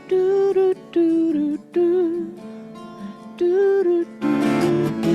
Do do do do do. Do do do do.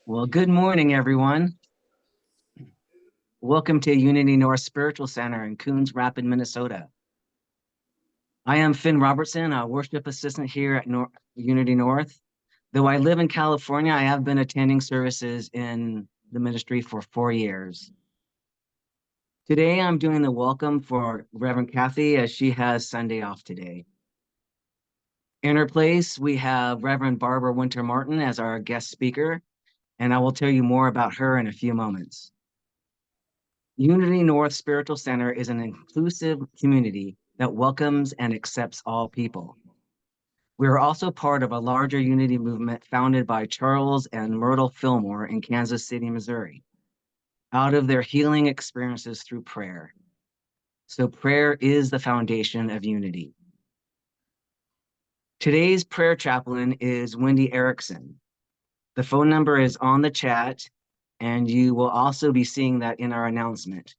Well, good morning, everyone. Welcome to Unity North Spiritual Center in Coons Rapid, Minnesota. I am Finn Robertson, a worship assistant here at Unity North. Though I live in California, I have been attending services in the ministry for 4 years. Today, I'm doing the welcome for Reverend Kathy as she has Sunday off today. In her place, we have Reverend Barbara Winter Martin as our guest speaker, and I will tell you more about her in a few moments. Unity North Spiritual Center is an inclusive community that welcomes and accepts all people. We are also part of a larger unity movement founded by Charles and Myrtle Fillmore in Kansas City, Missouri, out of their healing experiences through prayer. So prayer is the foundation of unity. Today's prayer chaplain is Wendy Erickson. The phone number is on the chat, and you will also be seeing that in our announcement.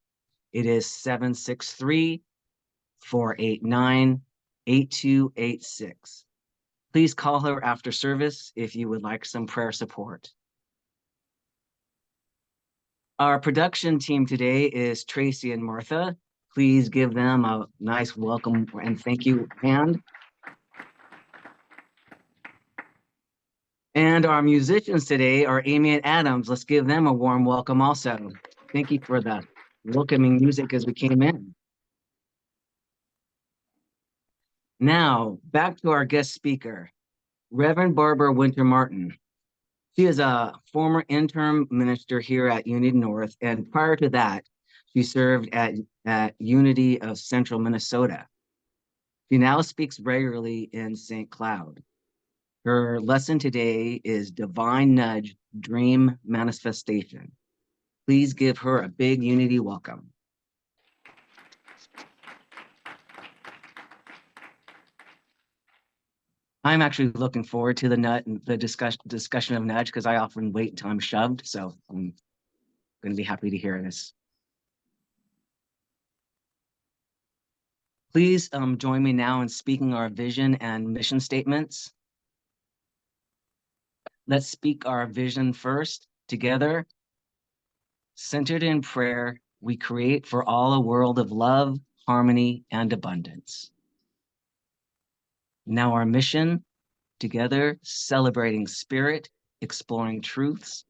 It is 763-489-8286. Please call her after service if you would like some prayer support. Our production team today is Tracy and Martha. Please give them a nice welcome and thank you hand. And our musicians today are Amy and Adams. Let's give them a warm welcome also. Thank you for the welcoming music as we came in. Now, back to our guest speaker, Reverend Barbara Winter Martin. She is a former interim minister here at Unity North, and prior to that, she served at Unity of Central Minnesota. She now speaks regularly in St. Cloud. Her lesson today is Divine Nudge Dream Manifestation. Please give her a big Unity welcome. I'm actually looking forward to the discussion of nudge because I often wait until I'm shoved. So I'm going to be happy to hear this. Please join me now in speaking our vision and mission statements. Let's speak our vision first together. Centered in prayer, we create for all a world of love, harmony, and abundance. Now our mission, together celebrating spirit, exploring truths,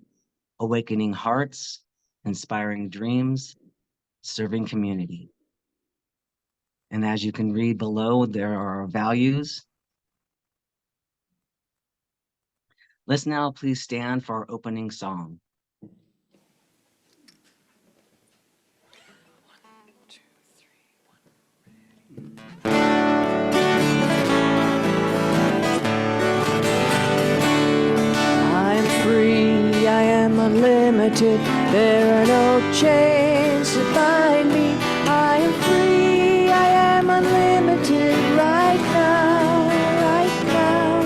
awakening hearts, inspiring dreams, serving community. And as you can read below, there are our values. Let's now please stand for our opening song. I'm free, I am unlimited. There are no chains that bind me. I am free, I am unlimited right now, right now.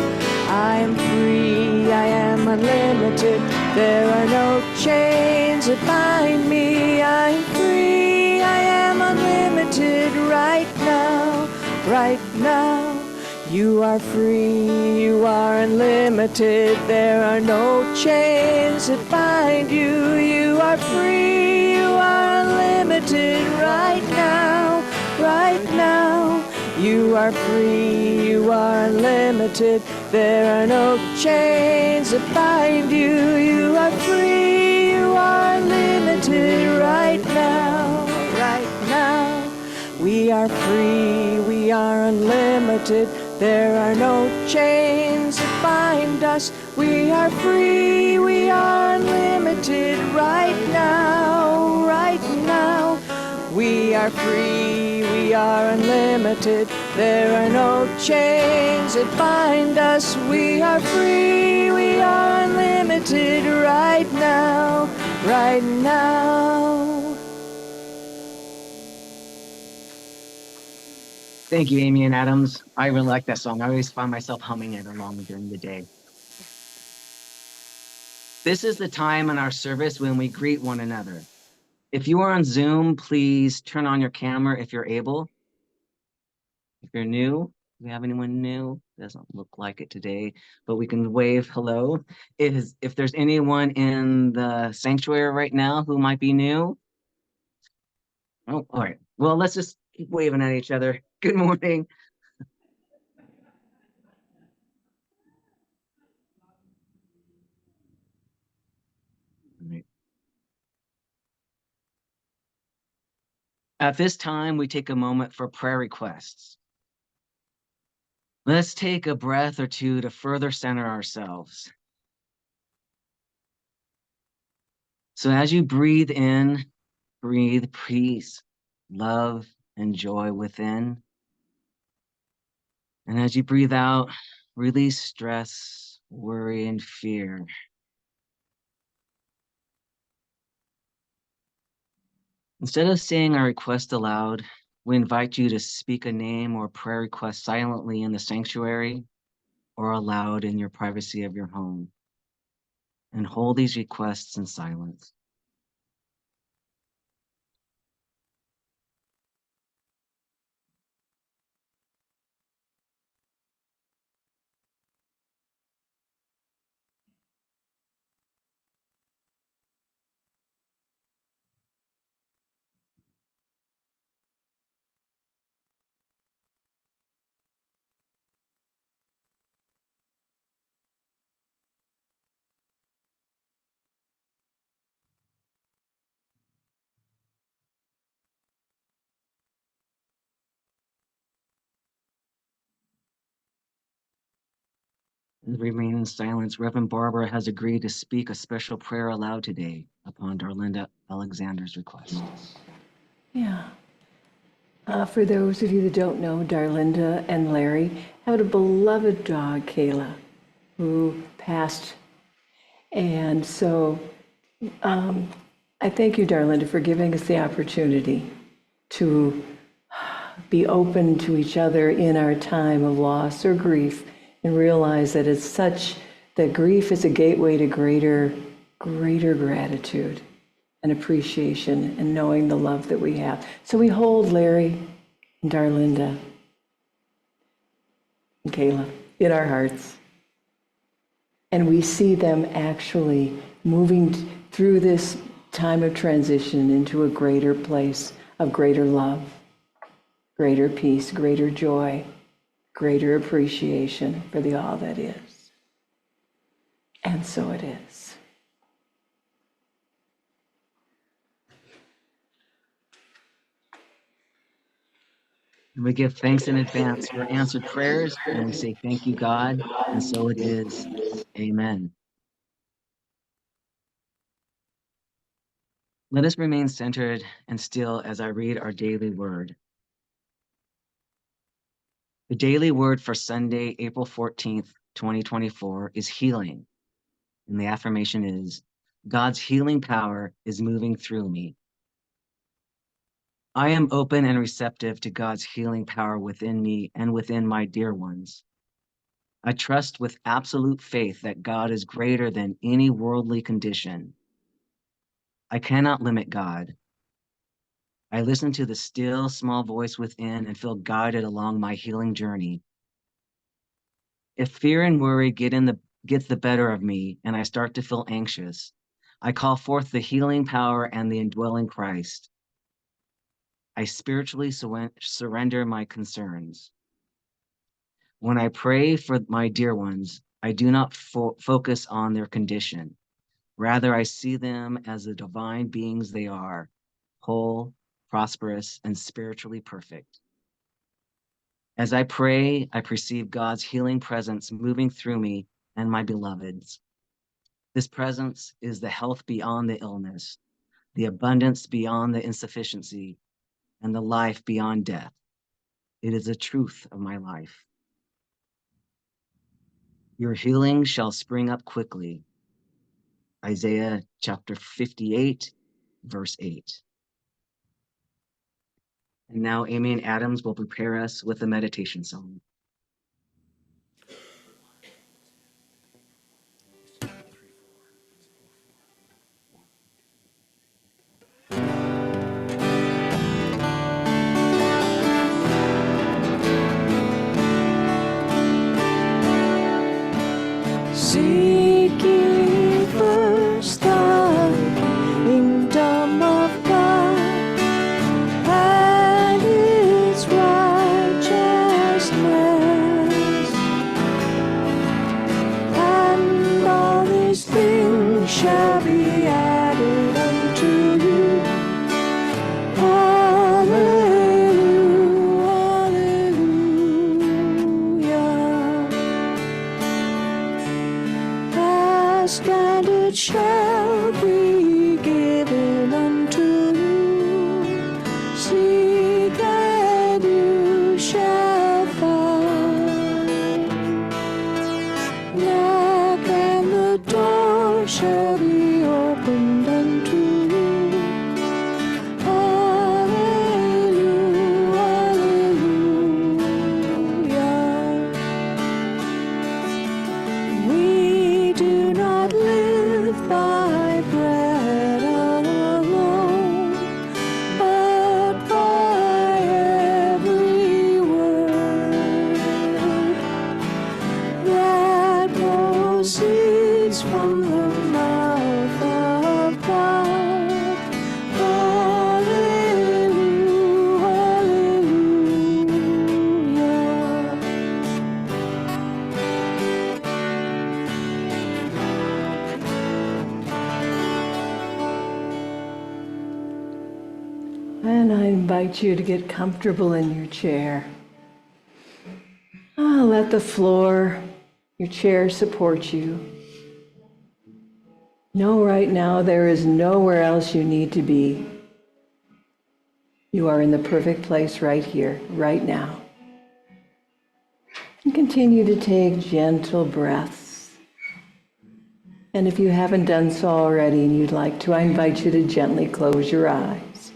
I am free, I am unlimited. There are no chains that bind me. I am free, I am unlimited right now, right now. You are free, you are unlimited. There are no chains that bind you. You are free, you are unlimited right now, right now. You are free, you are unlimited. There are no chains that bind you. You are free, you are unlimited right now, right now. We are free, we are unlimited. There are no chains that bind us. We are free, we are unlimited right now, right now. We are free, we are unlimited. There are no chains that bind us. We are free, we are unlimited right now, right now. Thank you, Amy and Adams. I really like that song. I always find myself humming it along during the day. This is the time in our service when we greet one another. If you are on Zoom, please turn on your camera if you're able. If you're new, do we have anyone new? Doesn't look like it today, but we can wave hello. If there's anyone in the sanctuary right now who might be new. Oh, all right. Well, let's just keep waving at each other. Good morning. At this time, we take a moment for prayer requests. Let's take a breath or two to further center ourselves. So as you breathe in, breathe peace, love, and joy within. And as you breathe out, release stress, worry, and fear. Instead of saying our request aloud, we invite you to speak a name or prayer request silently in the sanctuary or aloud in your privacy of your home. And hold these requests in silence. As we remain in silence, Reverend Barbara has agreed to speak a special prayer aloud today upon Darlinda Alexander's request. Yeah. For those of you that don't know, Darlinda and Larry had a beloved dog, Kayla, who passed. And so I thank you, Darlinda, for giving us the opportunity to be open to each other in our time of loss or grief and realize that it's such that grief is a gateway to greater gratitude and appreciation and knowing the love that we have. So we hold Larry and Darlinda and Kayla in our hearts. And we see them actually moving through this time of transition into a greater place of greater love, greater peace, greater joy, greater appreciation for the all that is. And so it is. And we give thanks in advance for answered prayers, and we say thank you, God, and so it is. Amen. Let us remain centered and still as I read our daily word. The daily word for Sunday, April 14th, 2024 is healing. And the affirmation is, God's healing power is moving through me. I am open and receptive to God's healing power within me and within my dear ones. I trust with absolute faith that God is greater than any worldly condition. I cannot limit God. I listen to the still small voice within and feel guided along my healing journey. If fear and worry gets the better of me and I start to feel anxious, I call forth the healing power and the indwelling Christ. I spiritually surrender my concerns. When I pray for my dear ones, I do not focus on their condition. Rather, I see them as the divine beings they are, whole, prosperous, and spiritually perfect. As I pray, I perceive God's healing presence moving through me and my beloveds. This presence is the health beyond the illness, the abundance beyond the insufficiency, and the life beyond death. It is the truth of my life. Your healing shall spring up quickly. Isaiah chapter 58, verse 8. And now Amy and Adams will prepare us with a meditation song. Seek ye first the kingdom of God and His righteousness, and all these things shall be added unto you. Hallelujah, hallelujah. Ask and it shall be given unto you. Seek and you shall find. Knock and the door shall be opened unto you. Hallelujah, hallelujah. We do not live by bread alone, but by every word that proceeds from the mouth of God. Hallelujah, hallelujah. And I invite you to get comfortable in your chair. Let the floor Your chair supports you. Know right now there is nowhere else you need to be. You are in the perfect place right here, right now. And continue to take gentle breaths. And if you haven't done so already and you'd like to, I invite you to gently close your eyes.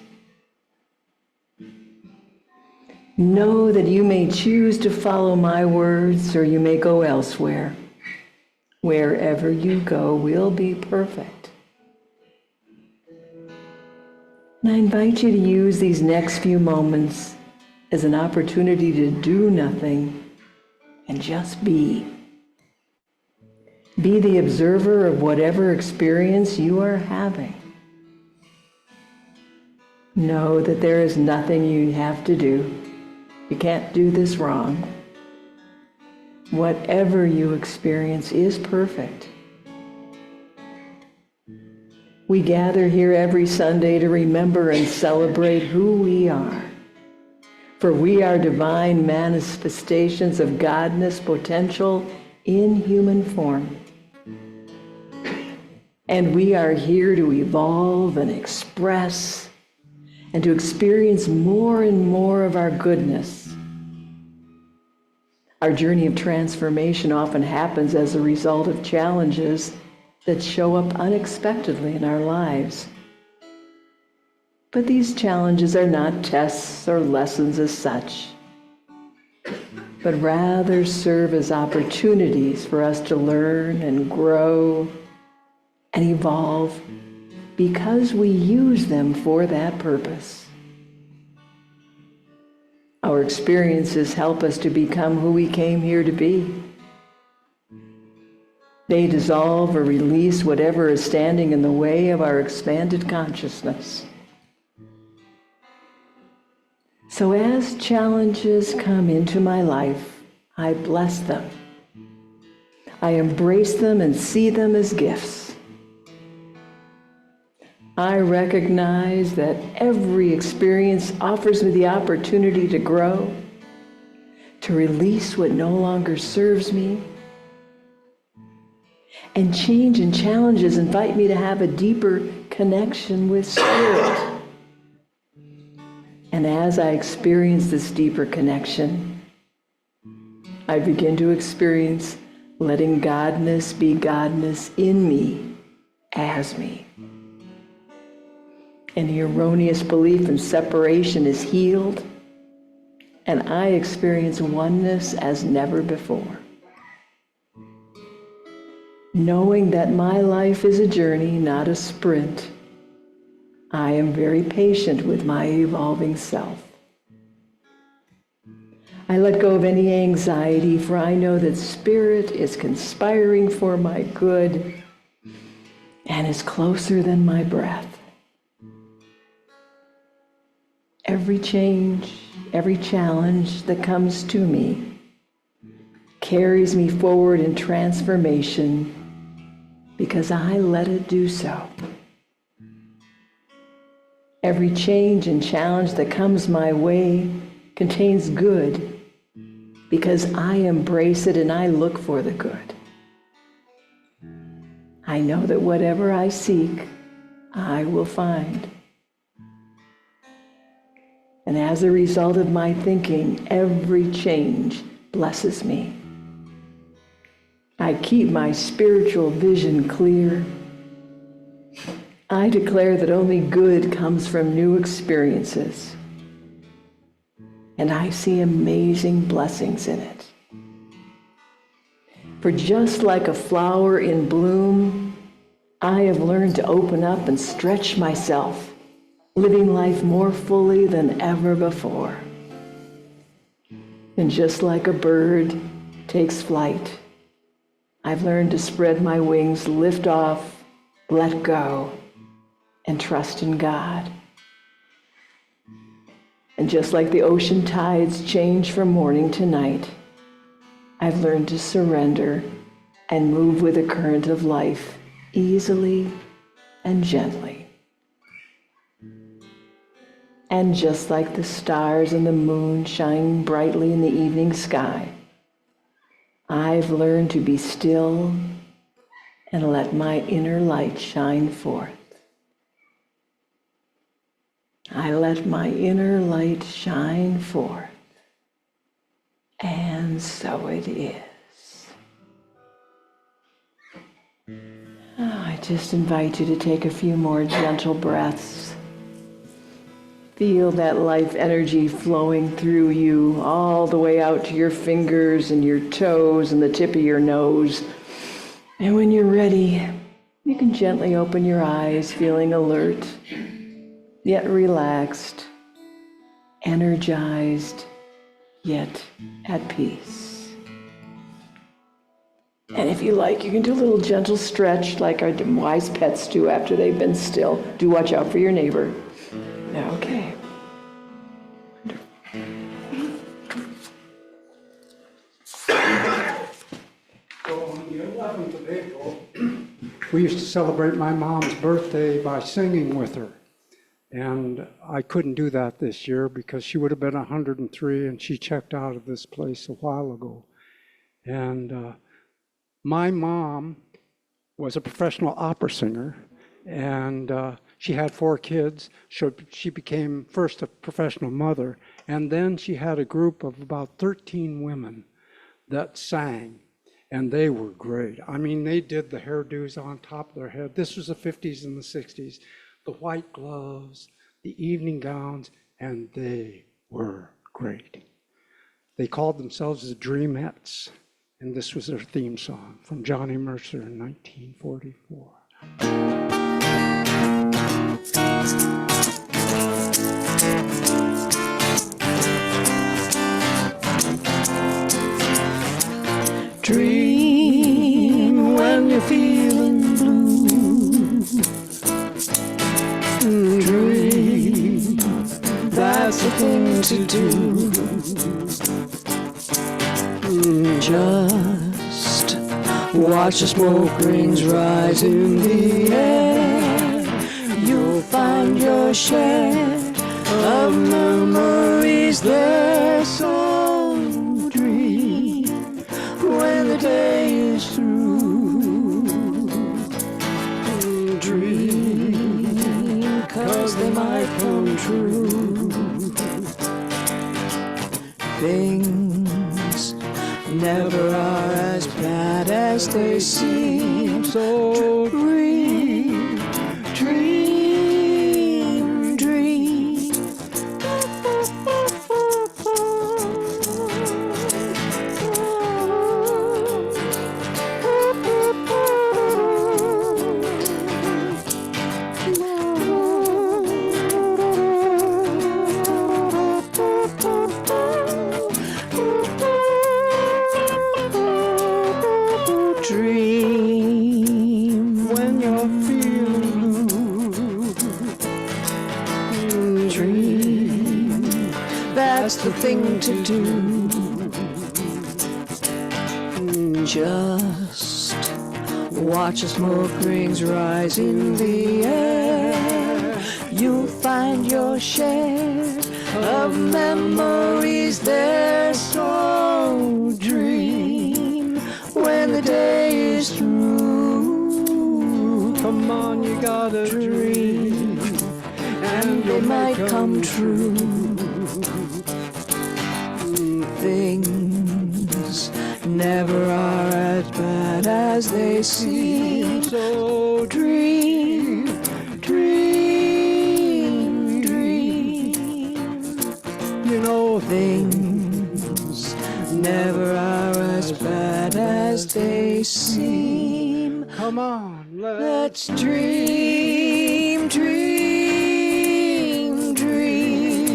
Know that you may choose to follow my words or you may go elsewhere. Wherever you go will be perfect. And I invite you to use these next few moments as an opportunity to do nothing and just be. Be the observer of whatever experience you are having. Know that there is nothing you have to do. You can't do this wrong. Whatever you experience is perfect. We gather here every Sunday to remember and celebrate who we are. For we are divine manifestations of godness potential in human form. And we are here to evolve and express and to experience more and more of our goodness. Our journey of transformation often happens as a result of challenges that show up unexpectedly in our lives. But these challenges are not tests or lessons as such, but rather serve as opportunities for us to learn and grow and evolve because we use them for that purpose. Our experiences help us to become who we came here to be. They dissolve or release whatever is standing in the way of our expanded consciousness. So as challenges come into my life, I bless them. I embrace them and see them as gifts. I recognize that every experience offers me the opportunity to grow, to release what no longer serves me, and change and challenges invite me to have a deeper connection with Spirit. And as I experience this deeper connection, I begin to experience letting Godness be Godness in me, as me. And the erroneous belief in separation is healed, and I experience oneness as never before. Knowing that my life is a journey, not a sprint, I am very patient with my evolving self. I let go of any anxiety, for I know that Spirit is conspiring for my good and is closer than my breath. Every change, every challenge that comes to me carries me forward in transformation because I let it do so. Every change and challenge that comes my way contains good because I embrace it and I look for the good. I know that whatever I seek, I will find. And as a result of my thinking, every change blesses me. I keep my spiritual vision clear. I declare that only good comes from new experiences. And I see amazing blessings in it. For just like a flower in bloom, I have learned to open up and stretch myself, living life more fully than ever before. And just like a bird takes flight, I've learned to spread my wings, lift off, let go, and trust in God. And just like the ocean tides change from morning to night, I've learned to surrender and move with the current of life easily and gently. And just like the stars and the moon shine brightly in the evening sky, I've learned to be still and let my inner light shine forth. I let my inner light shine forth. And so it is. I just invite you to take a few more gentle breaths. Feel that life energy flowing through you all the way out to your fingers and your toes and the tip of your nose. And when you're ready, you can gently open your eyes, feeling alert, yet relaxed, energized, yet at peace. And if you like, you can do a little gentle stretch like our wise pets do after they've been still. Do watch out for your neighbor. Okay. So on the 11th of April, we used to celebrate my mom's birthday by singing with her. And I couldn't do that this year because she would have been 103 and she checked out of this place a while ago. And my mom was a professional opera singer, and she had 4 kids. So she became first a professional mother, and then she had a group of about 13 women that sang, and they were great. I mean, they did the hairdos on top of their head. This was the 50s and the 60s. The white gloves, the evening gowns, and they were great. They called themselves the Dreamettes, and this was their theme song from Johnny Mercer in 1944. Dream when you're feeling blue. Dream, that's the thing to do. Just watch the smoke rings rise in the air. You'll find your share of memories there. So dream when the day is through. Dream, 'cause they might come true. Things never are as bad as they seem. So dream, dream, dream. Dream when you're feeling blue. Dream, that's the thing to do. Just watch the smoke rings rise in the air. You'll find your share of memories there. So dream when the day is through. Come on, you gotta dream, and they might come true. Things never are as bad as they seem. So dream, dream, dream. You know things never are as bad as they seem. Come on, Let's dream, dream, dream.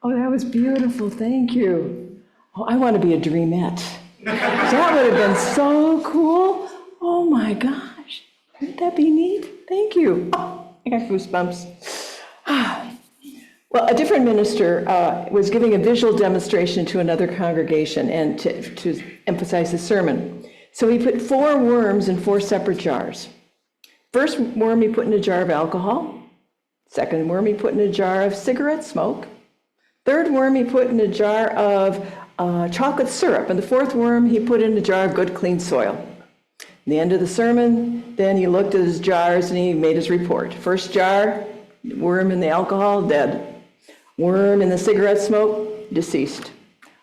Oh, that was beautiful. Thank you. Oh, I want to be a dreamette. That would have been so cool. Oh my gosh. Wouldn't that be neat? Thank you. Oh, I got goosebumps. Well, a different minister was giving a visual demonstration to another congregation and to emphasize the sermon. So he put 4 worms in 4 separate jars. First worm he put in a jar of alcohol. Second worm he put in a jar of cigarette smoke. Third worm he put in a jar of chocolate syrup. And the fourth worm he put in a jar of good, clean soil. At the end of the sermon, then he looked at his jars and he made his report. First jar, worm in the alcohol, dead. Worm in the cigarette smoke, deceased.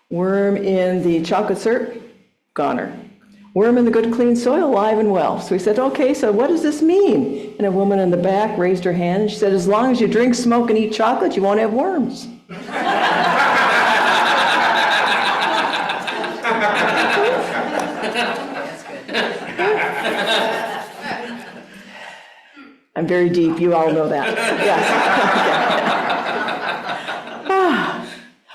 Worm in the chocolate syrup, goner. Worm in the good, clean soil, alive and well. So he said, okay, so what does this mean? And a woman in the back raised her hand and she said, as long as you drink, smoke, and eat chocolate, you won't have worms. I'm very deep, you all know that. Yes.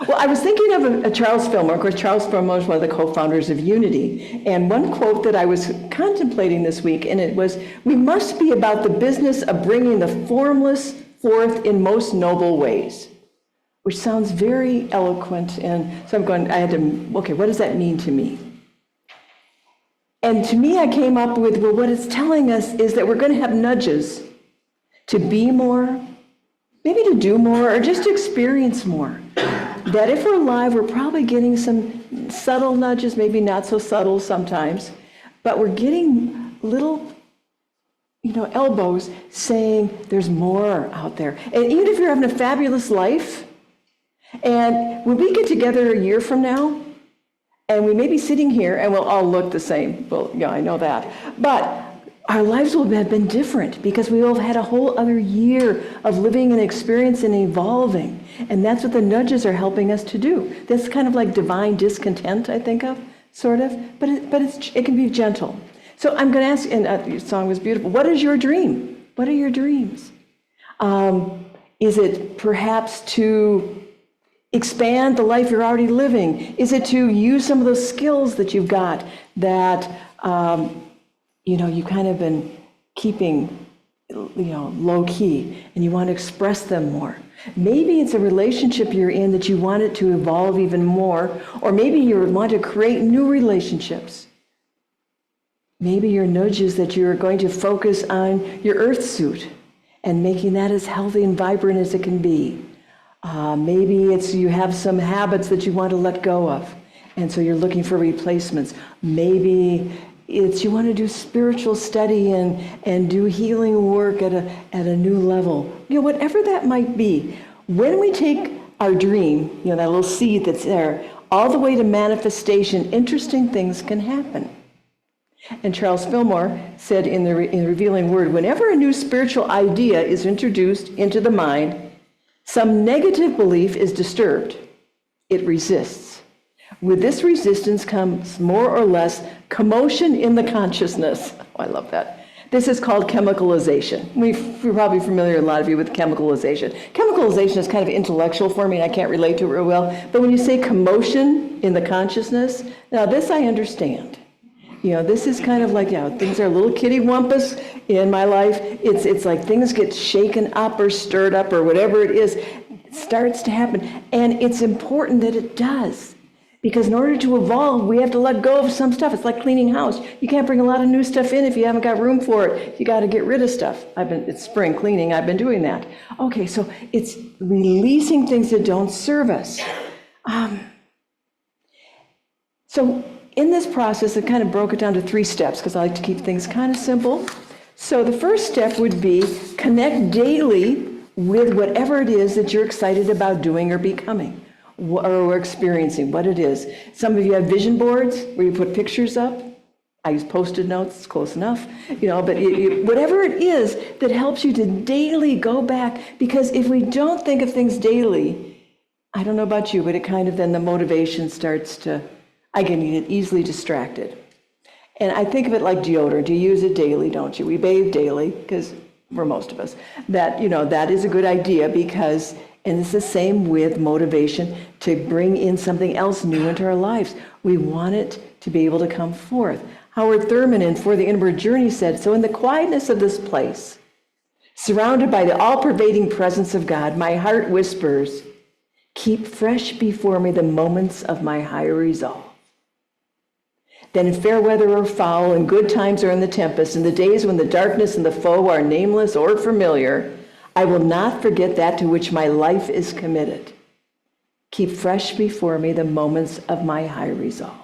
Well, I was thinking of a Charles Fillmore. Of course, Charles Fillmore is one of the co-founders of Unity. And one quote that I was contemplating this week, and it was, we must be about the business of bringing the formless forth in most noble ways, which sounds very eloquent. And so I'm going, I had to, okay, what does that mean to me? And to me, I came up with, well, what it's telling us is that we're going to have nudges to be more, maybe to do more, or just to experience more. That if we're alive, we're probably getting some subtle nudges, maybe not so subtle sometimes, but we're getting little, elbows saying there's more out there. And even if you're having a fabulous life, and when we get together a year from now, and we may be sitting here and we'll all look the same. Well, yeah, I know that. But our lives will have been different because we will have had a whole other year of living and experience and evolving. And that's what the nudges are helping us to do. That's kind of like divine discontent, I think of, sort of. But it can be gentle. So I'm going to ask, and your song was beautiful, what is your dream? What are your dreams? Is it perhaps to expand the life you're already living? Is it to use some of those skills that you've got that you've kind of been keeping, low key, and you want to express them more? Maybe it's a relationship you're in that you want it to evolve even more, or maybe you want to create new relationships. Maybe your nudge is that you're going to focus on your earth suit and making that as healthy and vibrant as it can be. Maybe it's you have some habits that you want to let go of, and so you're looking for replacements. Maybe it's you want to do spiritual study and do healing work at a new level. Whatever that might be, when we take our dream, that little seed that's there, all the way to manifestation, interesting things can happen. And Charles Fillmore said in the Revealing Word, whenever a new spiritual idea is introduced into the mind, some negative belief is disturbed. It resists. With this resistance comes more or less commotion in the consciousness. Oh, I love that. This is called chemicalization. We're probably familiar, a lot of you, with chemicalization. Chemicalization is kind of intellectual for me, and I can't relate to it real well. But when you say commotion in the consciousness, now this I understand. This is kind of like, things are a little kitty wampus in my life. It's like things get shaken up or stirred up or whatever it is. It starts to happen. And it's important that it does. Because in order to evolve, we have to let go of some stuff. It's like cleaning house. You can't bring a lot of new stuff in if you haven't got room for it. You got to get rid of stuff. It's spring cleaning. I've been doing that. Okay, so it's releasing things that don't serve us. So in this process, I kind of broke it down to 3 steps because I like to keep things kind of simple. So the first step would be connect daily with whatever it is that you're excited about doing or becoming. Or experiencing, what it is. Some of you have vision boards where you put pictures up. I use Post-it notes, it's close enough. But whatever it is that helps you to daily go back, because if we don't think of things daily, I don't know about you, but it kind of then the motivation starts to, I can get easily distracted. And I think of it like deodorant. You use it daily, don't you? We bathe daily, because for most of us, that is a good idea because. And it's the same with motivation to bring in something else new into our lives. We want it to be able to come forth. Howard Thurman in For the Inward Journey said, so in the quietness of this place, surrounded by the all-pervading presence of God, my heart whispers, keep fresh before me the moments of my higher resolve. Then in fair weather or foul, in good times or in the tempest, in the days when the darkness and the foe are nameless or familiar, I will not forget that to which my life is committed. Keep fresh before me the moments of my high resolve.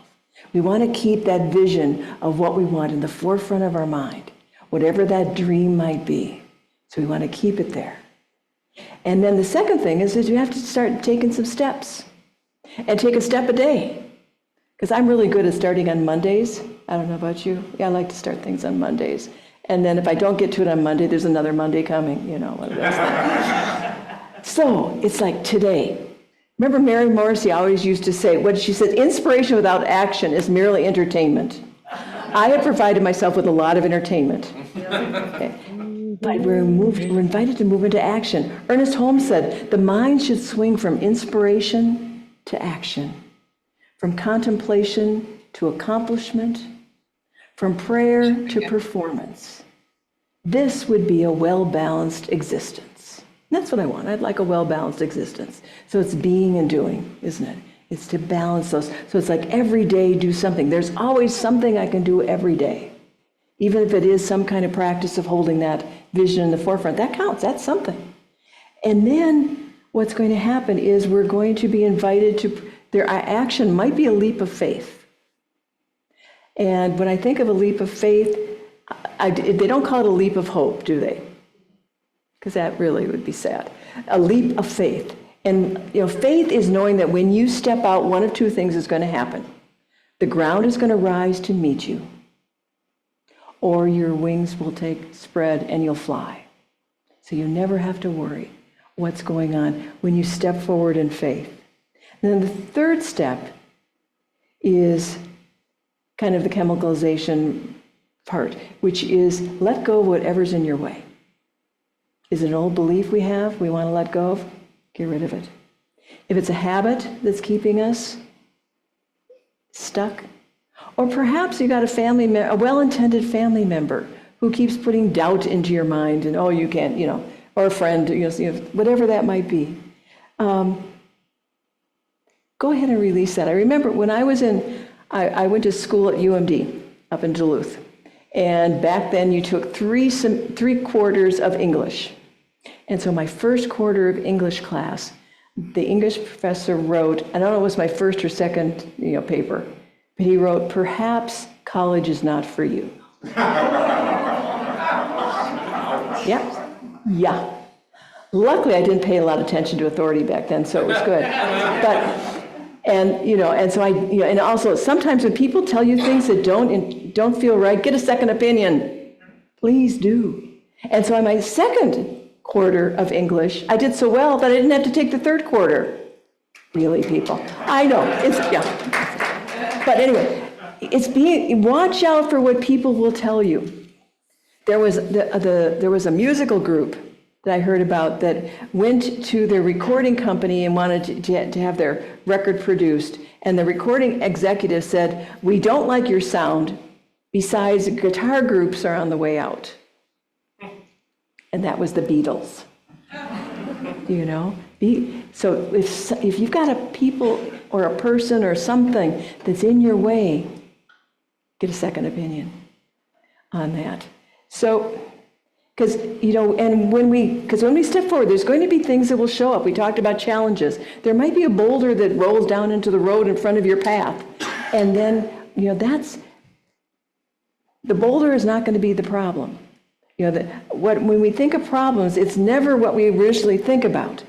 We want to keep that vision of what we want in the forefront of our mind, whatever that dream might be. So we want to keep it there. And then the second thing is you have to start taking some steps and take a step a day. Because I'm really good at starting on Mondays. I don't know about you. Yeah, I like to start things on Mondays. And then if I don't get to it on Monday, there's another Monday coming, you know, one of those things. So it's like today. Remember Mary Morrissey always used to say, what she said, inspiration without action is merely entertainment. I have provided myself with a lot of entertainment. Okay. But we're invited to move into action. Ernest Holmes said, the mind should swing from inspiration to action, from contemplation to accomplishment, from prayer to performance. This would be a well-balanced existence. And that's what I want. I'd like a well-balanced existence. So it's being and doing, isn't it? It's to balance those. So it's like every day do something. There's always something I can do every day. Even if it is some kind of practice of holding that vision in the forefront, that counts, that's something. And then what's going to happen is we're going to be invited to, their action might be a leap of faith. And when I think of a leap of faith, they don't call it a leap of hope, do they? Because that really would be sad. A leap of faith. And faith is knowing that when you step out, one of two things is going to happen. The ground is going to rise to meet you, or your wings will spread and you'll fly. So you never have to worry what's going on when you step forward in faith. And then the third step is kind of the chemicalization part, which is let go of whatever's in your way. Is it an old belief we have we want to let go of? Get rid of it. If it's a habit that's keeping us stuck, or perhaps you got a well-intended family member who keeps putting doubt into your mind and, oh, you can't, or a friend, whatever that might be. Go ahead and release that. I remember when I I went to school at UMD up in Duluth. And back then you took three quarters of English. And so my first quarter of English class, the English professor wrote, I don't know if it was my first or second paper, but he wrote, perhaps college is not for you. Yeah. Luckily, I didn't pay a lot of attention to authority back then, so it was good. And also sometimes when people tell you things that don't feel right, get a second opinion. Please do. And so in my second quarter of English, I did so well that I didn't have to take the third quarter. Really, people? I know. But anyway, watch out for what people will tell you. There was a musical group that I heard about that went to their recording company and wanted to have their record produced. And the recording executive said, we don't like your sound. Besides, guitar groups are on the way out. And that was the Beatles. So if you've got a people or a person or something that's in your way, get a second opinion on that. So, because when we step forward, there's going to be things that will show up. We talked about challenges. There might be a boulder that rolls down into the road in front of your path, and then the boulder is not going to be the problem. When we think of problems, it's never what we originally think about.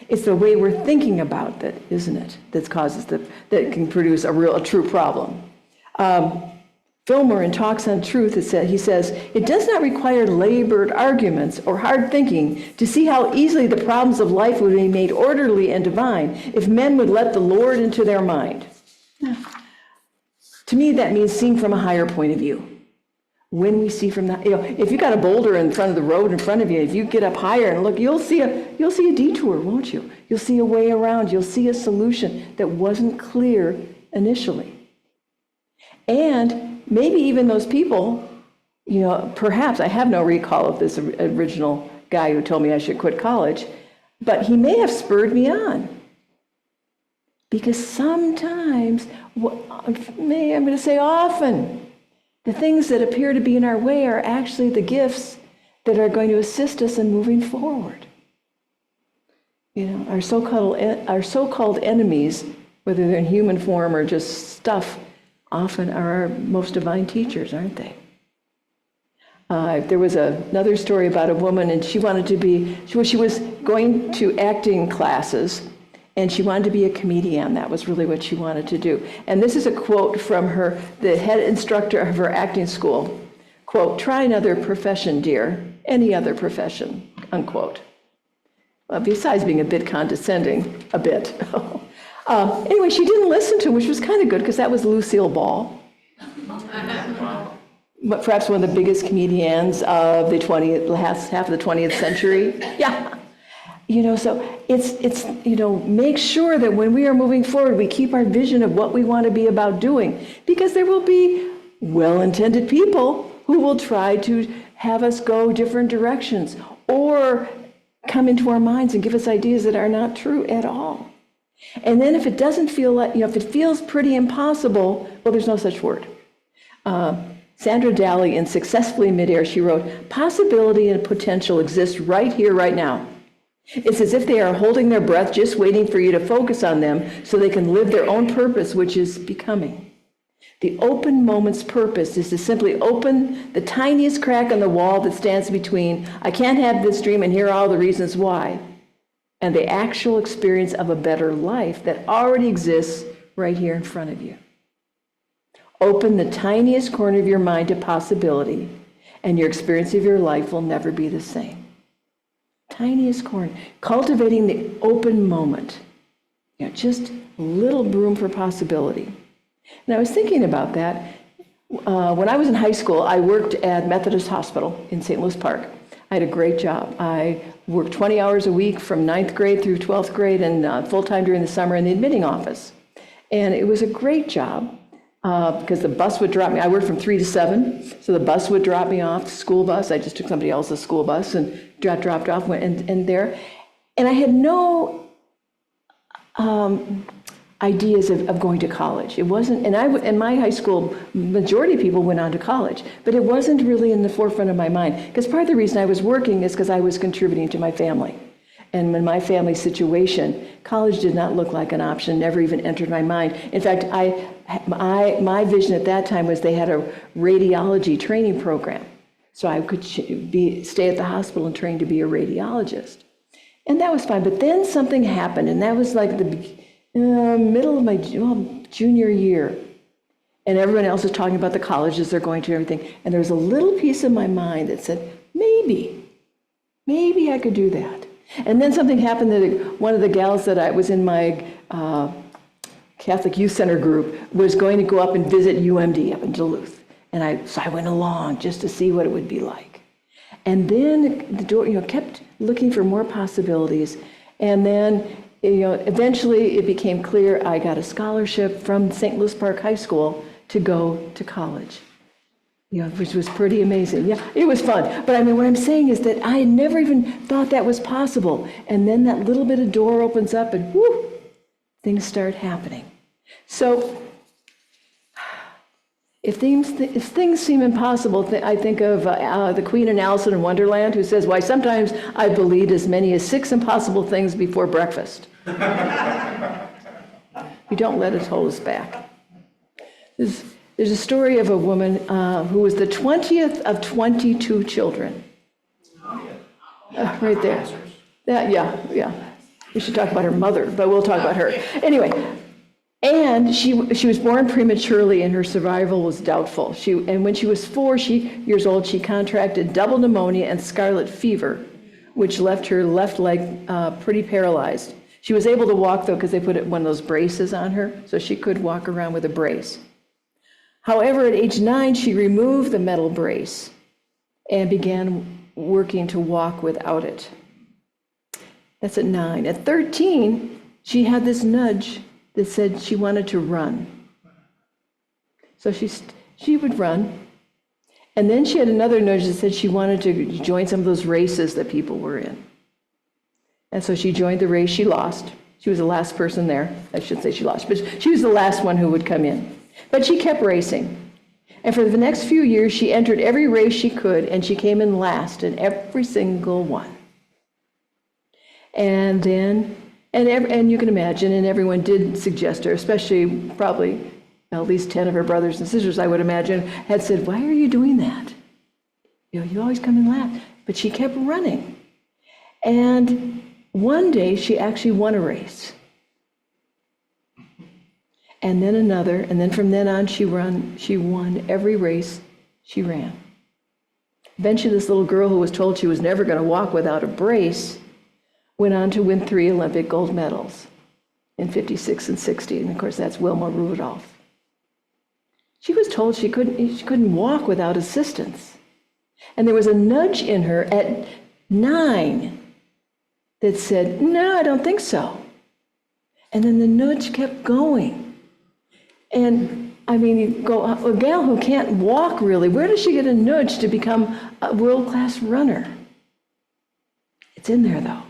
It's the way we're thinking about that, isn't it? That can produce a true problem. Fillmore in Talks on Truth, he says, it does not require labored arguments or hard thinking to see how easily the problems of life would be made orderly and divine if men would let the Lord into their mind. To me, that means seeing from a higher point of view. When we see from that, if you got a boulder in front of the road in front of you, if you get up higher and look, you'll see a detour, won't you? You'll see a way around. You'll see a solution that wasn't clear initially. And maybe even those people, perhaps, I have no recall of this original guy who told me I should quit college, but he may have spurred me on. Because sometimes, I'm going to say often, the things that appear to be in our way are actually the gifts that are going to assist us in moving forward. You know, our so-called enemies, whether they're in human form or just stuff, often are our most divine teachers, aren't they? There was another story about a woman, and she wanted to be, she was going to acting classes, and she wanted to be a comedian. That was really what she wanted to do. And this is a quote from her, the head instructor of her acting school. Quote, "Try another profession, dear, any other profession," unquote. Well, besides being a bit condescending, a bit. Anyway, she didn't listen to him, which was kind of good, because that was Lucille Ball. But perhaps one of the biggest comedians of the last half of the 20th century. Yeah. You know, so it's make sure that when we are moving forward, we keep our vision of what we want to be about doing, because there will be well-intended people who will try to have us go different directions or come into our minds and give us ideas that are not true at all. And then if it doesn't feel like, if it feels pretty impossible, well, there's no such word. Sandra Dally in Successfully Midair, she wrote, "Possibility and potential exist right here, right now. It's as if they are holding their breath, just waiting for you to focus on them so they can live their own purpose, which is becoming. The open moment's purpose is to simply open the tiniest crack on the wall that stands between, I can't have this dream and here are all the reasons why, and the actual experience of a better life that already exists right here in front of you. Open the tiniest corner of your mind to possibility, and your experience of your life will never be the same." Tiniest corner. Cultivating the open moment. Just a little room for possibility. And I was thinking about that. When I was in high school, I worked at Methodist Hospital in St. Louis Park. I had a great job. I worked 20 hours a week from 9th grade through 12th grade and full-time during the summer in the admitting office. And it was a great job because the bus would drop me. I worked from 3 to 7, so the bus would drop me off, the school bus. I just took somebody else's school bus and dropped off and there. And I had no ideas of going to college. It wasn't, and in my high school, majority of people went on to college, but it wasn't really in the forefront of my mind. Because part of the reason I was working is because I was contributing to my family. And in my family situation, college did not look like an option, never even entered my mind. In fact, my vision at that time was they had a radiology training program. So I could stay at the hospital and train to be a radiologist. And that was fine. But then something happened, and that was like the middle of my junior year. And everyone else is talking about the colleges they're going to and everything. And there was a little piece of my mind that said, maybe I could do that. And then something happened that one of the gals that I was in my Catholic Youth Center group was going to go up and visit UMD up in Duluth. And so I went along just to see what it would be like. And then the door, kept looking for more possibilities. And then, eventually it became clear I got a scholarship from St. Louis Park High School to go to college. Which was pretty amazing. Yeah, it was fun. But I mean, what I'm saying is that I had never even thought that was possible. And then that little bit of door opens up and whoo, things start happening. So if things seem impossible, I think of the Queen in Alice in Wonderland, who says, "Why, sometimes I believed as many as 6 impossible things before breakfast." We don't let it hold us back. There's a story of a woman who was the 20th of 22 children. Right there. Yeah. We should talk about her mother, but we'll talk about her. Anyway, and she was born prematurely and her survival was doubtful. And when she was 4 years old, she contracted double pneumonia and scarlet fever, which left her left leg pretty paralyzed. She was able to walk, though, because they put one of those braces on her, so she could walk around with a brace. However, at age 9, she removed the metal brace and began working to walk without it. That's at 9. At 13, she had this nudge that said she wanted to run. So she would run. And then she had another nudge that said she wanted to join some of those races that people were in. And so she joined the race. She lost. She was the last person there. I should say she lost, but she was the last one who would come in. But she kept racing. And for the next few years, she entered every race she could, and she came in last in every single one. And then, and you can imagine, and everyone did suggest her, especially probably at least 10 of her brothers and sisters, I would imagine, had said, why are you doing that? You always come in last. But she kept running. And one day, she actually won a race. And then another, and then from then on, she won every race she ran. Eventually, this little girl who was told she was never going to walk without a brace went on to win 3 Olympic gold medals in 56 and 60. And of course, that's Wilma Rudolph. She was told she couldn't walk without assistance. And there was a nudge in her at 9 that said, no, I don't think so. And then the nudge kept going. And I mean, you go, a gal who can't walk really, where does she get a nudge to become a world-class runner? It's in there though.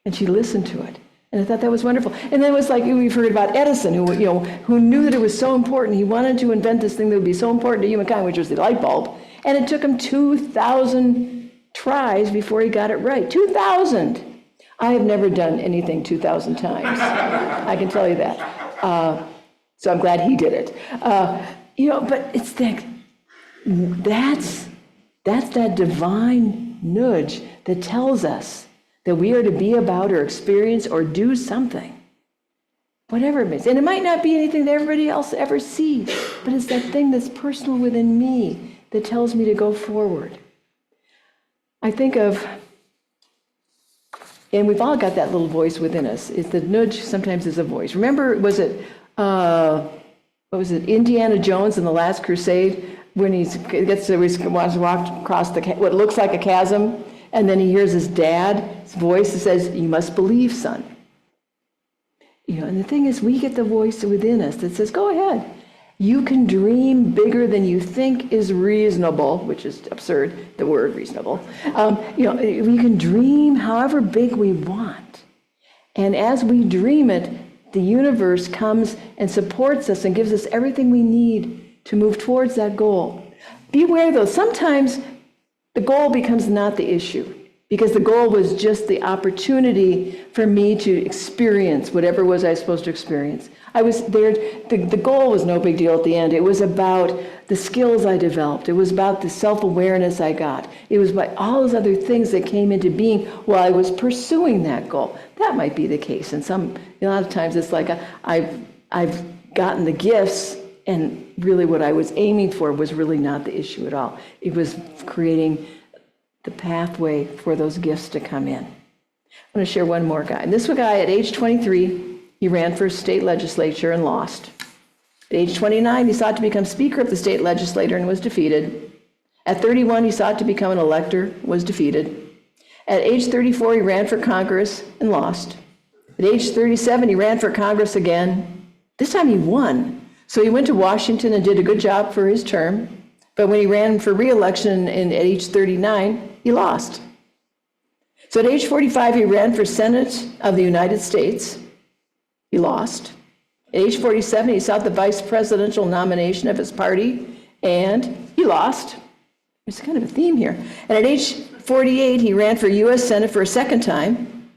And she listened to it. And I thought that was wonderful. And then it was like, we've heard about Edison, who knew that it was so important. He wanted to invent this thing that would be so important to humankind, which was the light bulb. And it took him 2,000 tries before he got it right. 2,000. I have never done anything 2,000 times. I can tell you that. So I'm glad he did it. But it's that's that divine nudge that tells us that we are to be about or experience or do something, whatever it means. And it might not be anything that everybody else ever sees, but it's that thing that's personal within me that tells me to go forward. I think of, and we've all got that little voice within us. It's the nudge sometimes is a voice. Remember, was it Indiana Jones in The Last Crusade, when he wants to walk across what looks like a chasm, and then he hears his dad's voice that says, you must believe, son. And the thing is, we get the voice within us that says, go ahead. You can dream bigger than you think is reasonable, which is absurd, the word reasonable. We can dream however big we want. And as we dream it, the universe comes and supports us and gives us everything we need to move towards that goal. Beware though, sometimes the goal becomes not the issue, because the goal was just the opportunity for me to experience whatever it was I was supposed to experience. I was there, the goal was no big deal at the end. It was about the skills I developed. It was about the self-awareness I got. It was about all those other things that came into being while I was pursuing that goal. That might be the case. And a lot of times it's like I've gotten the gifts, and really what I was aiming for was really not the issue at all. It was creating the pathway for those gifts to come in. I'm going to share one more guy. And this guy, at age 23, he ran for state legislature and lost. At age 29, he sought to become Speaker of the state legislature and was defeated. At 31, he sought to become an elector, was defeated. At age 34, he ran for Congress and lost. At age 37, he ran for Congress again. This time he won. So he went to Washington and did a good job for his term. But when he ran for re-election at age 39, he lost. So at age 45, he ran for Senate of the United States. He lost. At age 47, he sought the vice presidential nomination of his party, and he lost. There's kind of a theme here. And at age 48, he ran for U.S. Senate for a second time,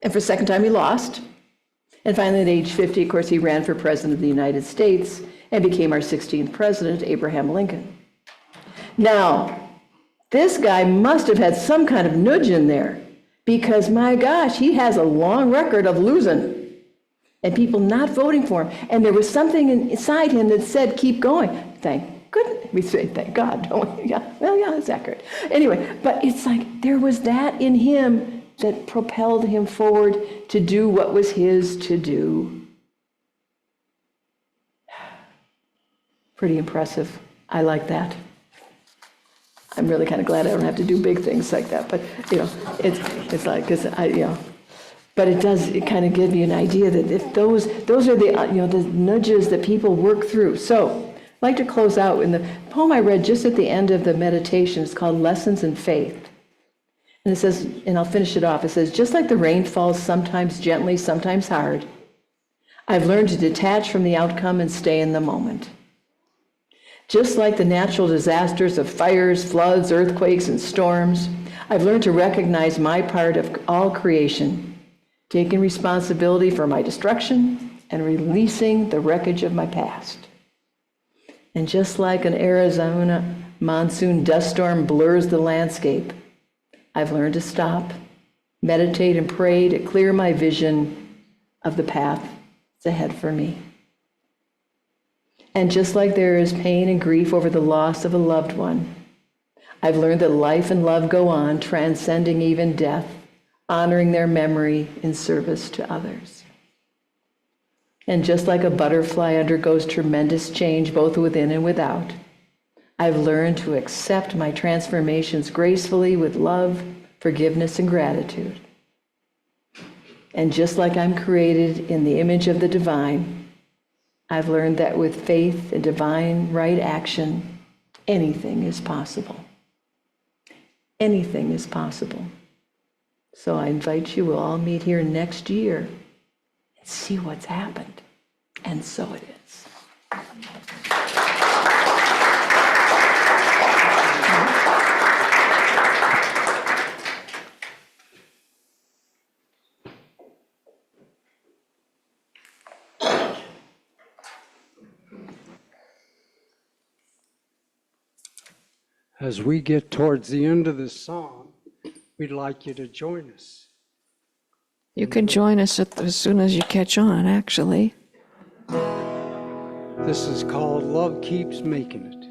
and for a second time, he lost. And finally, at age 50, of course, he ran for president of the United States and became our 16th president, Abraham Lincoln. Now, this guy must have had some kind of nudge in there, because my gosh, he has a long record of losing and people not voting for him. And there was something inside him that said, keep going. Thank goodness. We say, thank God, don't we? Yeah, well, yeah, that's accurate. Anyway, but it's like there was that in him that propelled him forward to do what was his to do. Pretty impressive. I like that. I'm really kind of glad I don't have to do big things like that, but it's like, because but it kind of gives you an idea that if those are the nudges that people work through. So I'd like to close out in the poem I read just at the end of the meditation. It's called Lessons in Faith. And it says, and I'll finish it off, it says, just like the rain falls sometimes gently, sometimes hard, I've learned to detach from the outcome and stay in the moment. Just like the natural disasters of fires, floods, earthquakes, and storms, I've learned to recognize my part of all creation, taking responsibility for my destruction and releasing the wreckage of my past. And just like an Arizona monsoon dust storm blurs the landscape, I've learned to stop, meditate, and pray to clear my vision of the path that's ahead for me. And just like there is pain and grief over the loss of a loved one, I've learned that life and love go on, transcending even death, honoring their memory in service to others. And just like a butterfly undergoes tremendous change both within and without, I've learned to accept my transformations gracefully with love, forgiveness, and gratitude. And just like I'm created in the image of the divine, I've learned that with faith and divine right action, anything is possible. Anything is possible. So I invite you, we'll all meet here next year and see what's happened. And so it is. As we get towards the end of this song, we'd like you to join us. You can join us as soon as you catch on, actually. This is called Love Keeps Making It.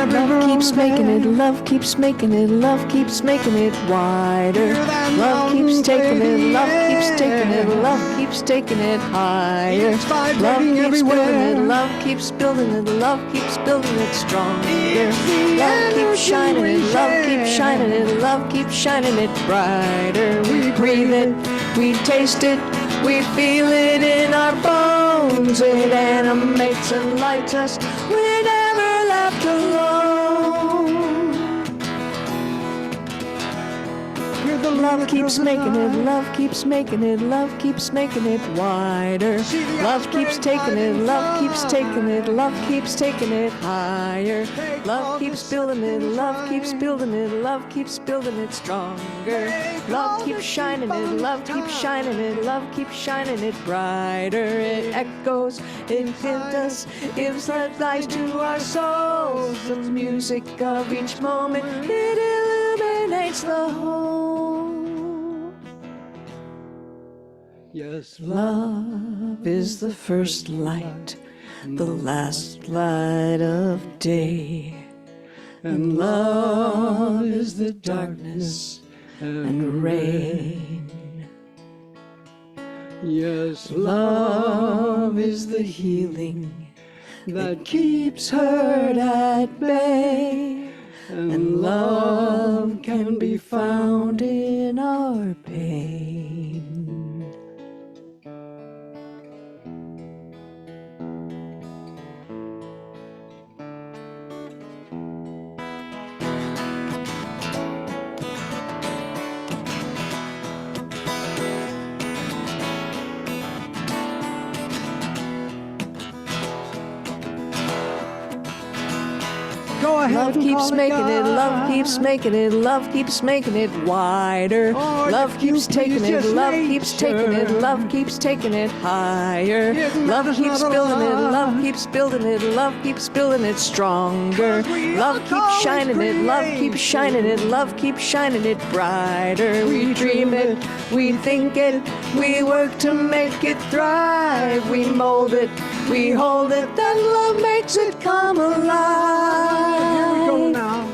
Love keeps making it, love keeps making it, love keeps making it wider. Love keeps taking it, love keeps taking it, love keeps taking it higher. Love keeps building it, love keeps building it, love keeps building it stronger. Love keeps shining it, love keeps shining it, love keeps shining it brighter. We breathe it, we taste it, we feel it in our bones. It animates and lights us. We're never left alone. Love keeps making it, love keeps making it, love keeps making it wider. Love keeps taking it, love keeps taking it, love keeps taking it higher. Love keeps building it, love keeps building it, love keeps building it stronger. Love keeps shining it, love keeps shining it, love keeps shining it brighter. It echoes, it hits us, gives life to our souls. The music of each moment, it illuminates the whole. Yes, Love is the first light, the last light of day. And love is the darkness and rain. yes, Love is the healing that keeps hurt at bay. And love can be found in our pain. Go ahead. Love keeps making it, love keeps making it, love keeps making it wider. Love keeps taking it, love keeps taking it, love keeps taking it higher. Love keeps building it, love keeps building it, love keeps building it stronger. Love keeps shining it, love keeps shining it, love keeps shining it brighter. We dream it, we think it, we work to make it thrive. We mold it, we hold it, then love makes it come alive. Here we go now.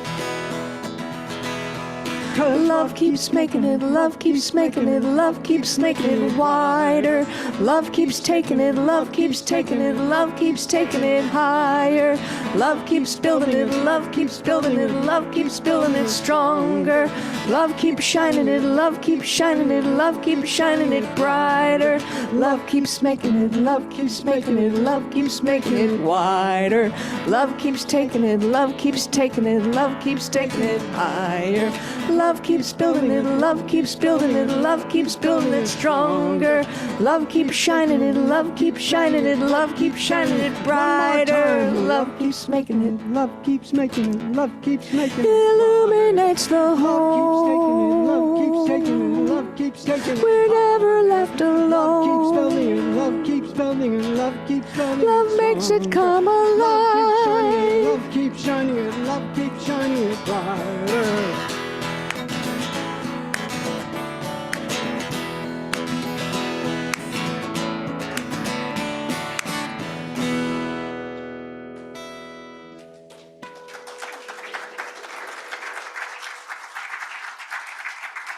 because Love keeps making it, love keeps making it, love keeps making it wider. Love keeps taking it, love keeps taking it, love keeps taking it higher. Love keeps building it, love keeps building it, love keeps building it stronger. Love keeps shining it, love keeps shining it, love keeps shining it brighter. Love keeps making it, love keeps making it, love keeps making it wider. Love keeps taking it, love keeps taking it, love keeps taking it higher. Love keeps building it, love keeps building it, love keeps building it stronger. Love keeps shining it, love keeps shining it, love keeps shining it brighter. Love keeps making it, love keeps making it, love keeps making it. illuminates the Love keeps taking it, home. love keeps taking it. We're never left Love keeps building it, alone. love keeps building it, love keeps building it. Love makes it stronger. come alive. Love keeps shining it, love keeps shining it brighter.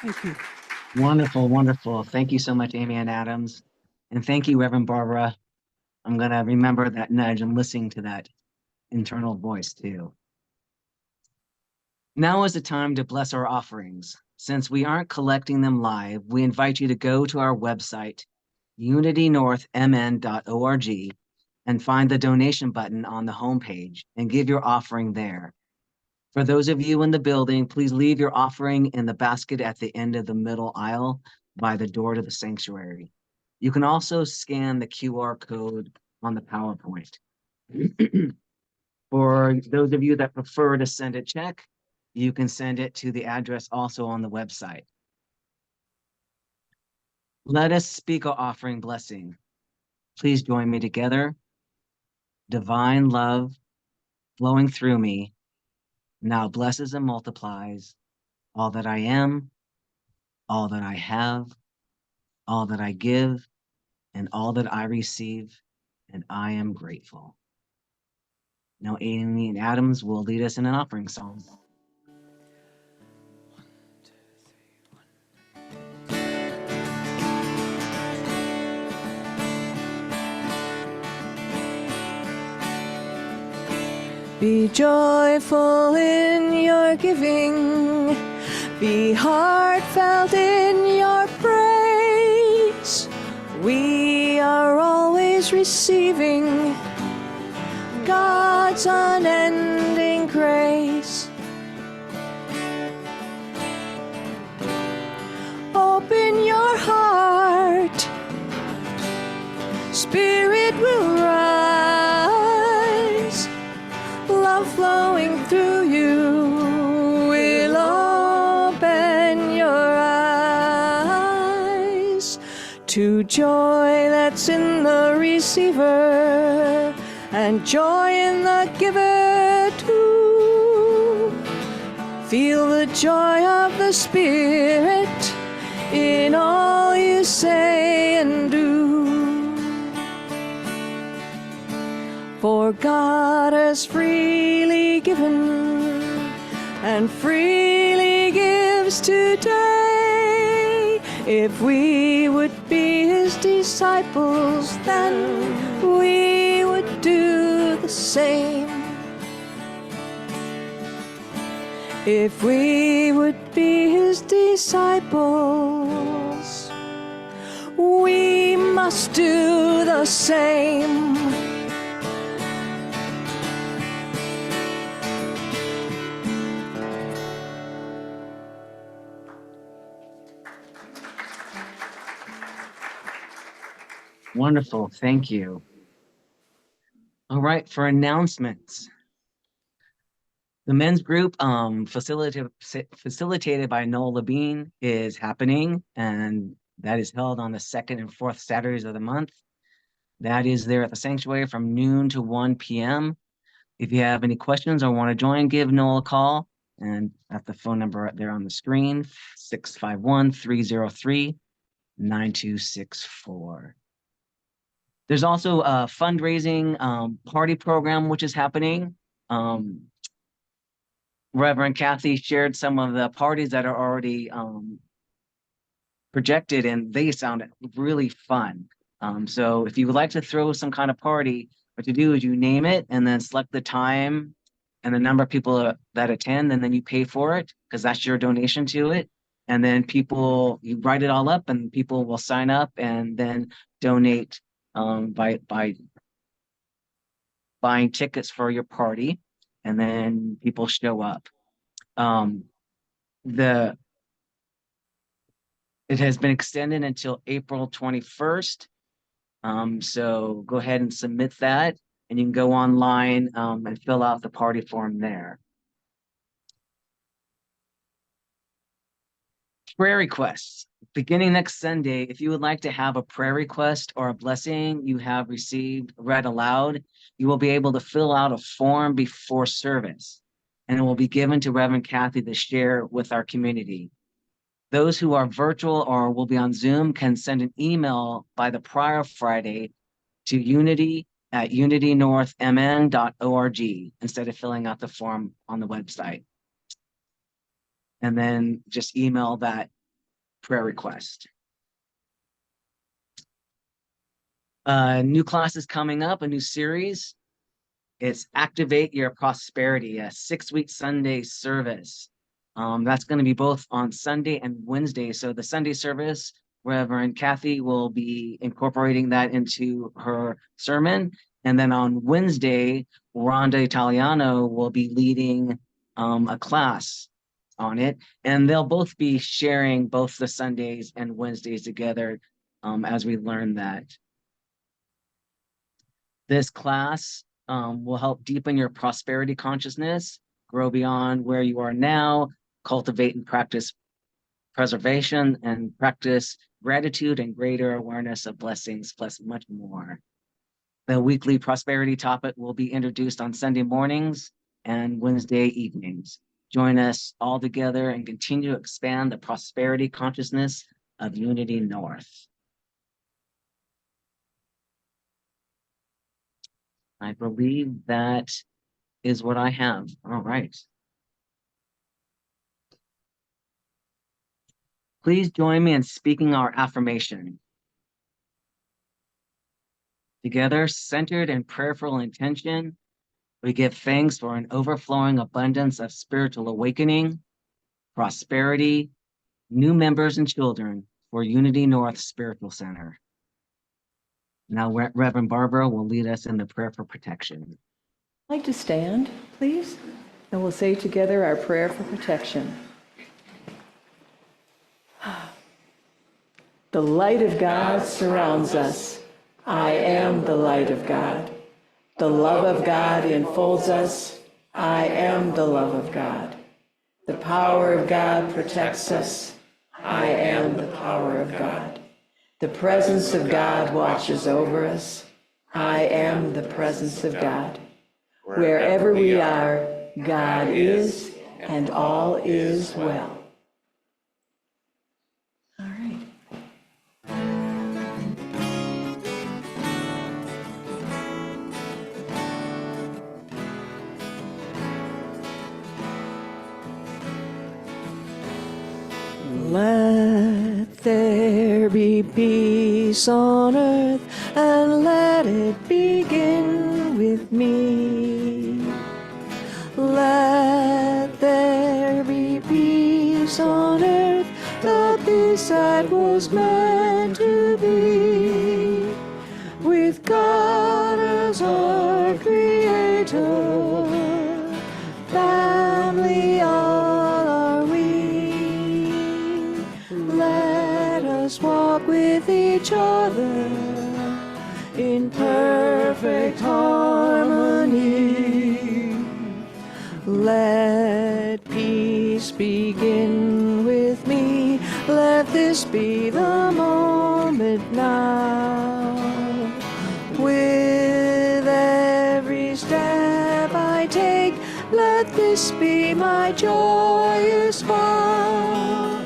Thank you. Wonderful, wonderful. Thank you so much, Amy Ann Adams. And thank you, Reverend Barbara. I'm going to remember that nudge and listening to that internal voice too. Now is the time to bless our offerings. Since we aren't collecting them live, we invite you to go to our website, unitynorthmn.org, and find the donation button on the homepage and give your offering there. For those of you in the building, please leave your offering in the basket at the end of the middle aisle by the door to the sanctuary. You can also scan the QR code on the PowerPoint. For those of you that prefer to send a check, you can send it to the address also on the website. Let us speak our offering blessing. Please join me together. Divine love flowing through me now blesses and multiplies all that I am, all that I have, all that I give, and all that I receive, and I am grateful. Now Amy and Adams will lead us in an offering song. Be joyful in your giving. Be heartfelt in your praise. We are always receiving God's unending grace. Open your heart. Spirit will rise. Love flowing through you will open your eyes to joy that's in the receiver and joy in the giver too. Feel the joy of the Spirit in all you say and do. For God has freely given and freely gives today. If we would be His disciples, then we would do the same. If we would be His disciples, we must do the same. Wonderful, thank you. All right, for announcements. The men's group facilitated by Noel Labine is happening, and that is held on the 2nd and 4th Saturdays of the month. That is there at the sanctuary from noon to 1 p.m. If you have any questions or want to join, give Noel a call, and at the phone number right there on the screen, 651-303-9264. There's also a fundraising party program which is happening. Reverend Kathy shared some of the parties that are already projected, and they sound really fun. So if you would like to throw some kind of party, what you do is you name it and then select the time and the number of people that attend, and then you pay for it because that's your donation to it. And then you write it all up, and people will sign up and then donate by buying tickets for your party, and then people show up. It has been extended until April 21st. So go ahead and submit that, and you can go online and fill out the party form there. Prayer requests. Beginning next Sunday, if you would like to have a prayer request or a blessing you have received read aloud, you will be able to fill out a form before service, and it will be given to Reverend Kathy to share with our community. Those who are virtual or will be on Zoom can send an email by the prior Friday to unity@unitynorthmn.org instead of filling out the form on the website. And then just email that prayer request. New classes coming up, a new series. It's Activate Your Prosperity, a 6-week Sunday service. That's going to be both on Sunday and Wednesday. So the Sunday service, Reverend Kathy will be incorporating that into her sermon. And then on Wednesday, Rhonda Italiano will be leading a class on it. And they'll both be sharing both the Sundays and Wednesdays together as we learn that. This class will help deepen your prosperity consciousness, grow beyond where you are now, cultivate and practice preservation, and practice gratitude and greater awareness of blessings, plus much more. The weekly prosperity topic will be introduced on Sunday mornings and Wednesday evenings. Join us all together and continue to expand the prosperity consciousness of Unity North. I believe that is what I have. All right. Please join me in speaking our affirmation. Together, centered in prayerful intention, we give thanks for an overflowing abundance of spiritual awakening, prosperity, new members and children for Unity North Spiritual Center. Now, Reverend Barbara will lead us in the prayer for protection. I'd like to stand, please, and we'll say together our prayer for protection. The light of God surrounds us. I am the light of God. The love of God enfolds us. I am the love of God. The power of God protects us. I am the power of God. The presence of God watches over us. I am the presence of God. Wherever we are, God is, and all is well. All right. Let there be peace on earth, and let it begin with me. Let there be peace on earth, the peace that was meant to be, with God as our Creator, family all are we. Let us walk with each other in perfect harmony. Let peace begin with me. Let this be the moment now. With every step I take, let this be my joyous vow.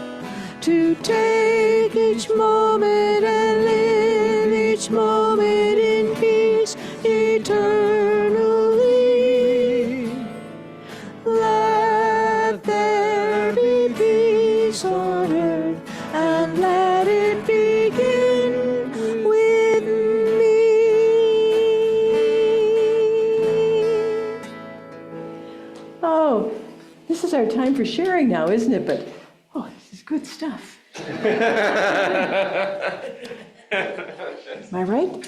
To take each moment and live each moment in peace eternally. Let there be peace on earth, and let it begin with me. Oh, this is our time for sharing now, isn't it? But, oh, this is good stuff. Am I right?